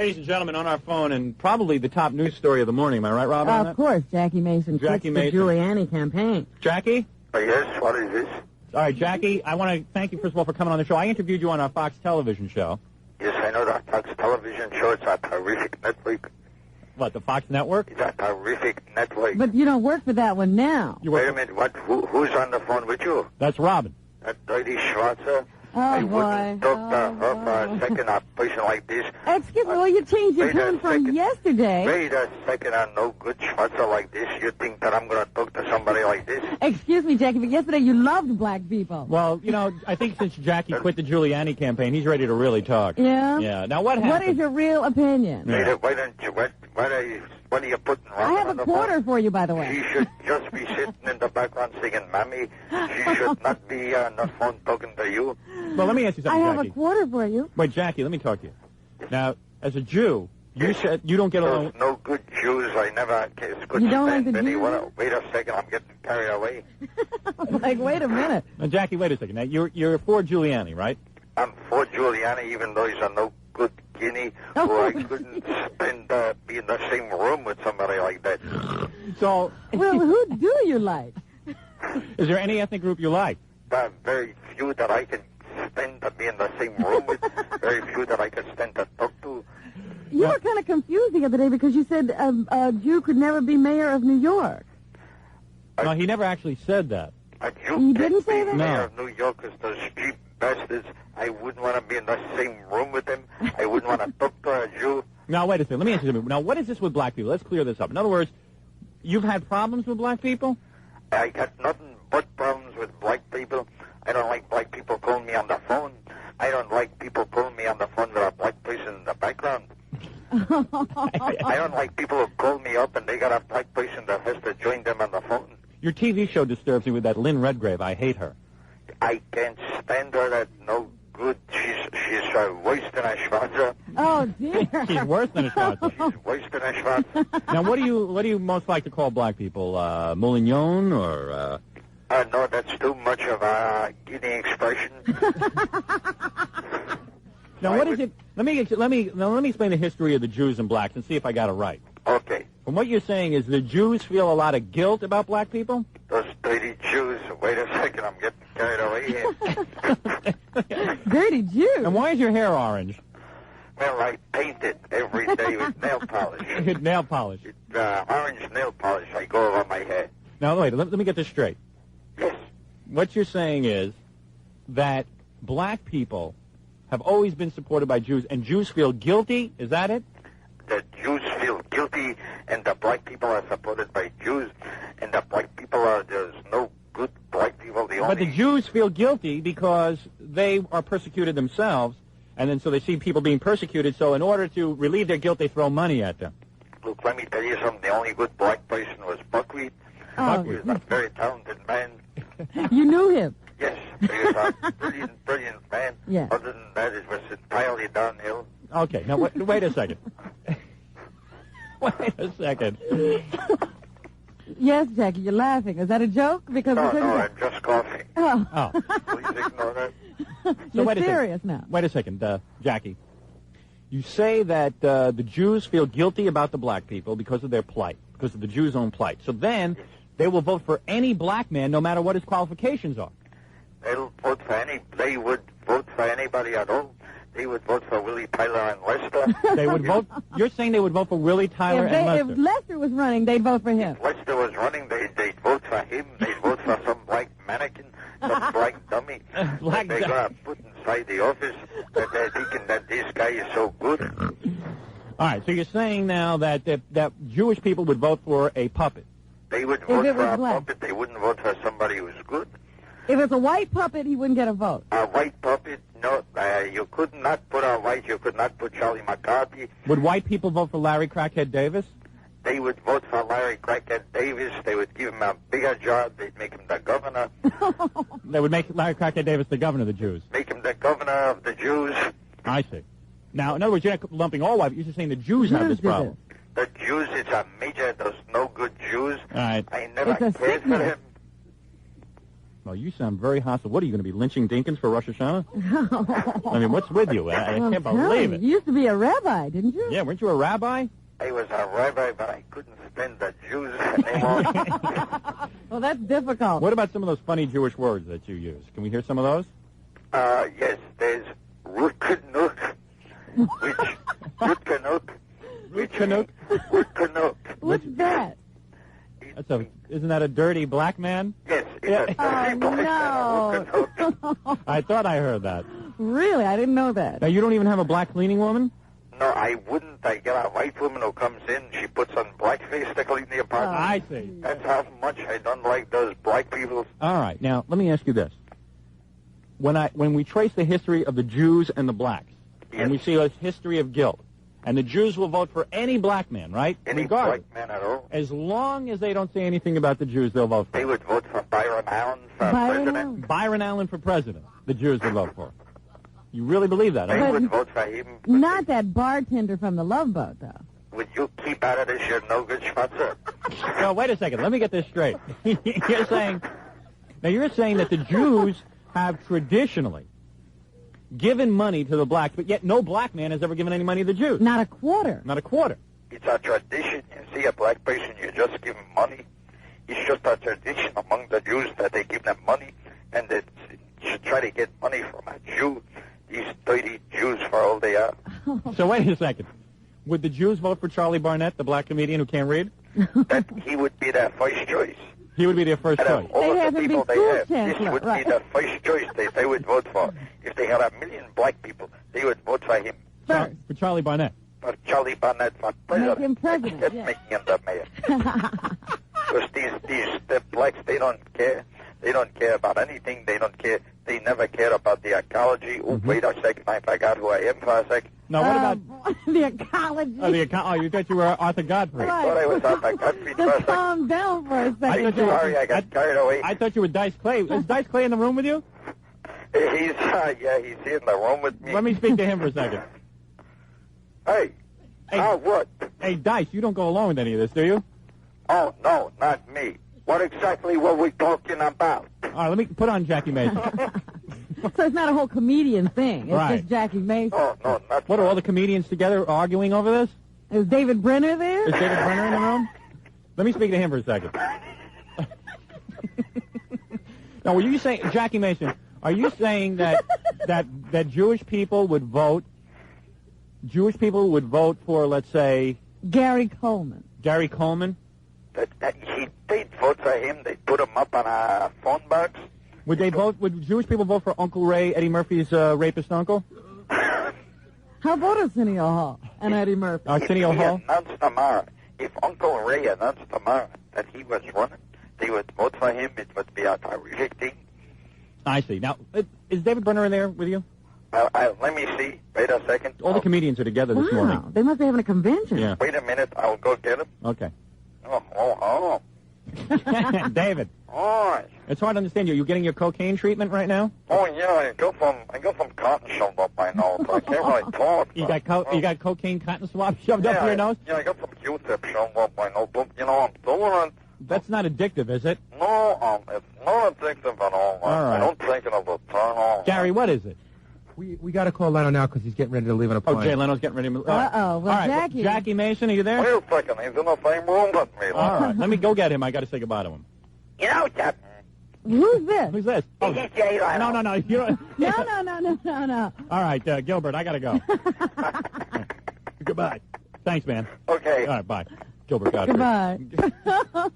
Ladies and gentlemen, on our phone, and probably the top news story of the morning. Am I right, Robin? Of course, Jackie Mason quits the Giuliani campaign. Jackie? Yes, what is this? All right, Jackie, I want to thank you, first of all, for coming on the show. I interviewed you on our Fox television show. Yes, I know that Fox television show. It's a terrific network. What, the Fox network? It's a terrific network. But you don't work for that one now. Wait a minute, what? Who's on the phone with you? That's Robin. That dirty Schwarzer? Oh, I boy. wouldn't talk to her for a second, a person like this. Excuse me, well, you changed your tune from yesterday. Wait a second, a no good Schwarzer like this. You think that I'm going to talk to somebody like this? Excuse me, Jackie, but yesterday you loved black people. Well, you know, I think since Jackie quit the Giuliani campaign, he's ready to really talk. Yeah? Yeah. Now, what happened? What is your real opinion? Yeah. Why don't you, what are you putting I Robin have on a the quarter phone? for you, by the way. She should just be sitting in the background singing Mammy. She should not be on the phone talking to you. Well, let me ask you I something, have Jackie. a quarter for you. Wait, Jackie, let me talk to you. Now, as a Jew, you said you don't get along. There's no good Jews. I never could You don't stand like the anyone. Jews? Wait a second, I'm getting carried away. Like, wait a minute. Now, Jackie, wait a second. Now, you're for Giuliani, right? I'm for Giuliani, even though he's a no good guinea, who I couldn't be in the same room with somebody like that. So, Well, who do you like? is there any ethnic group you like? Very few that I can stand to be in the same room with. Very few that I can stand to talk to. You were kind of confused the other day because you said a Jew could never be mayor of New York. No, he never actually said that. A Jew You can't didn't say be that? mayor No. of New York is those cheap bastards. I wouldn't want to be in the same room with them. I wouldn't want to talk to a Jew. Now, wait a second. Let me ask you something. Now, what is this with black people? Let's clear this up. In other words, you've had problems with black people? I got nothing but problems with black people. I don't like black people calling me on the phone. I don't like people calling me on the phone with a black person in the background. I don't like people who call me up and they got a black person that has to join them on the phone. Your TV show disturbs me with that Lynn Redgrave. I hate her. I can't stand her. That's no good. She's worse than a Schwarzer. Oh, dear. She's worse than a Schwarzer. She's worse than a Schwarzer. Now, what do you most like to call black people? Moulignon or? No, that's too much of a Guinea expression. Now, what is it? Let me explain the history of the Jews and blacks and see if I got it right. Okay. From what you're saying is the Jews feel a lot of guilt about black people? Those dirty Jews. Wait a second, I'm getting carried away here. Dirty Jew. And why is your hair orange? Well, I paint it every day with nail polish. Nail polish. Orange nail polish I go over my head. Now, wait, let me get this straight. Yes. What you're saying is that black people have always been supported by Jews, and Jews feel guilty? Is that it? The Jews feel guilty, and the black people are supported by Jews, and the black people there's no good black people. But the Jews feel guilty because they are persecuted themselves, and then so they see people being persecuted, so in order to relieve their guilt, they throw money at them. Look, let me tell you something. The only good black person was Buckwheat. Buckwheat was a very talented man. You knew him. Yes, he was a brilliant man. Yeah. Other than that, it was entirely downhill. Okay, now wait a second. Wait a second. Yes, Jackie, you're laughing. Is that a joke? Because No, I'm just coughing. Oh. Please ignore that. You're wait a serious second. now. Wait a second, Jackie. You say that the Jews feel guilty about the black people because of their plight, because of the Jews' own plight. So then they will vote for any black man no matter what his qualifications are. They would vote for anybody at all. They would vote for Willie Tyler and Lester. They would vote. You're saying they would vote for Willie Tyler and Lester. If Lester was running, they'd vote for him. If Lester was running, they'd vote for him. They'd vote for some black mannequin, some black dummy Black that they're going to put inside the office that they're thinking that this guy is so good. All right, so you're saying now that that Jewish people would vote for a puppet. They would vote it for was a black. puppet. They wouldn't vote for somebody who's good. If it's a white puppet, he wouldn't get a vote. A white puppet, no. You could not put a white. You could not put Charlie McCarthy. Would white people vote for Larry Crackhead Davis? They would vote for Larry Crackhead Davis. They would give him a bigger job. They'd make him the governor. They would make Larry Crackhead Davis the governor of the Jews. Make him the governor of the Jews. I see. Now, in other words, you're not lumping all white. You're just saying the Jews have this problem. The Jews, it's a major. There's no good Jews. All right. I never It's a cared for sickness. them. Well, you sound very hostile. What, are you going to be lynching Dinkins for Rosh Hashanah? I mean, what's with you? I can't believe it. You used to be a rabbi, didn't you? Yeah, weren't you a rabbi? I was a rabbi, but I couldn't stand the Jews anymore. Well, that's difficult. What about some of those funny Jewish words that you use? Can we hear some of those? Yes, there's Rutkanuk, which Rutkanuk. What's that? Isn't that a dirty black man? Yes, it's a dirty black man. Rutkanuk. I thought I heard that. Really? I didn't know that. Now, you don't even have a black cleaning woman? No, I wouldn't. I get a white woman who comes in. She puts on blackface to clean the apartment. I see. That's how much I don't like those black people. All right. Now, let me ask you this. When we trace the history of the Jews and the blacks, Yes. and we see a history of guilt, and the Jews will vote for any black man, right? Any Regardless. black man at all. As long as they don't say anything about the Jews, they'll vote for. They would vote for Byron Allen for Byron president. Allen. Byron Allen for president, the Jews would vote for. You really believe that? They Huh? would vote for him. Not that bartender from the Love Boat, though. Would you keep out of this, you no-good schmutzer? Well, wait a second. Let me get this straight. You're saying that the Jews have traditionally given money to the blacks, but yet no black man has ever given any money to the Jews. Not a quarter. Not a quarter. It's a tradition. You see a black person, you just give him money. It's just a tradition among the Jews that they give them money, and they should try to get money from a Jew. These dirty Jews for all they are. So wait a second. Would the Jews vote for Charlie Barnett, the black comedian who can't read? That he would be their first choice. He would be their first Out choice. of all They'd of have the him people be they school have, this chancellor, would right. be the first choice they would vote for. If they had 1 million black people, they would vote for him. First. For Charlie Barnett. For Charlie Barnett for president. Make him president, Instead yeah. making him the mayor. Because the blacks, they don't care. They don't care about anything. They don't care. They never care about the ecology. Oh, wait a second. I forgot who I am for a second. Now, what about... the ecology? you thought you were Arthur Godfrey. Right. Thought I was out by Gottfried for a Just second. calm down for a I second. thought you were- Sorry, I got carried away. I thought you were Dice Clay. Is Dice Clay in the room with you? He's he's here in the room with me. Let me speak to him for a second. Hey. Hey. What? Hey, Dice, you don't go along with any of this, do you? Oh, no, not me. What exactly were we talking about? All right, let me put on Jackie Mason. So it's not a whole comedian thing. It's Right. just Jackie Mason. No, not What, are all the comedians together arguing over this? Is David Brenner there? Is David Brenner in the room? Let me speak to him for a second. Now, were you saying, Jackie Mason, are you saying that Jewish people would vote for, let's say, Gary Coleman. Gary Coleman? They'd vote for him. They'd put him up on a phone box. Would Jewish people vote for Uncle Ray, Eddie Murphy's rapist uncle? How about Arsenio Hall and Eddie Murphy? Arsenio If he Hall? announced tomorrow, if Uncle Ray announced tomorrow that he was running, they would vote for him. It would be a terrific thing. I see. Now, is David Brenner in there with you? Let me see. Wait a second. All the comedians are together this Wow, morning. they must be having a convention. Yeah. Wait a minute. I'll go get him. Okay. Oh. David, Oh, it's hard to understand you. Are you getting your cocaine treatment right now? oh yeah. I got some cotton shoved up my nose. I can't really talk. You got cocaine cotton swab shoved up your nose? Yeah, I got some Q-tips shoved up my nose. But, I'm doing it. That's not addictive, is it? No, it's not addictive at all. All right. I don't think it'll turn on. Gary, what is it? We got to call Leno now because he's getting ready to leave on a plane. Oh, Jay Leno's getting ready to move. Uh-oh. Well, All right. Jackie Mason, are you there? Wait a second. He's in the same room with me. All right. Let me go get him. I got to say goodbye to him. You know, Chuck. Who's this? Who's this? Oh, This is Jay Leno. no. You don't... No. All right, Gilbert, I got to go. Goodbye. Thanks, man. Okay. All right, bye. Gilbert Gottfried. Goodbye.